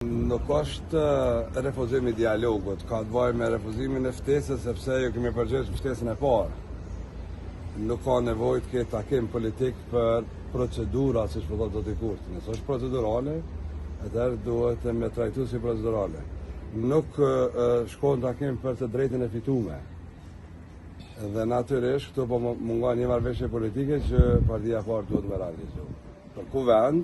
Nuk është refuzim i dialogut, ka të bëjë me refuzimin e ftesës, sepse ju kemi përgjegjë ftesën e parë. Nuk ka nevojë të ketë takim politik për procedura, siç po thotë zoti Kurti. Nëse është procedurale, atëherë duhet me trajtu si procedurale. Nuk shkon takim për të drejtën e fituar. Dhe natyrisht këtu po mungon një marrëveshje politike që partia e parë duhet me realizu. Për kuvend,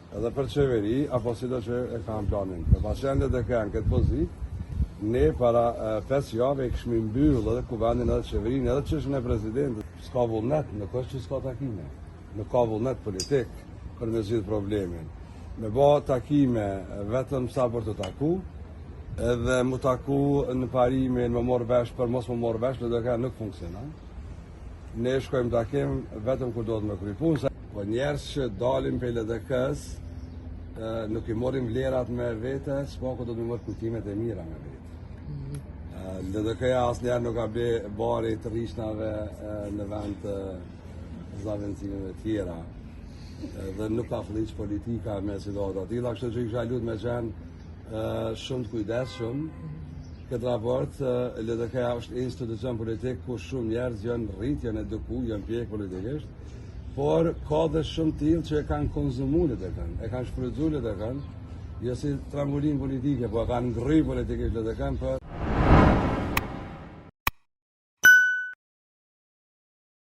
edhe për qeveri, apo si do që e kam planin. Për pashendet e kanë këtë pozit, ne para 5 jave e këshmi mbyllë edhe kuvendin edhe qeverin, edhe qëshën e presidentit. S'ka vullnet, nuk është që s'ka takime. Nuk ka vullnet politik për me zhjith problemin. Me ba takime vetëm sa për të taku, edhe mu taku në parimin më morë vesh për mos më morë vesh, dhe ka nuk funksionan. Ne shkojmë takim vetëm kur do të me krypun. Po njerës që dalim për LDK-s, nuk i morim vlerat me vete, s'pako do të mërë kujtimet e mira me vete. LDK-ja asë njerë nuk ka bari të rishnave në vend të zavendësimeve tjera. Dhe nuk ka fliq politika me situata tilla, kështu që i kisha lut me qenë shumë të kujdesshëm. Këtë raport, LDK-ja është institucion politik ku shumë njerëz janë rrit, janë eduku, janë pjek politikisht, por ka dhe shumë tillë që e kanë konsumu LDK-n, e kanë shfrytzu LDK-n, jo si trampolin politike, po e kanë ngry politikisht LDK-n për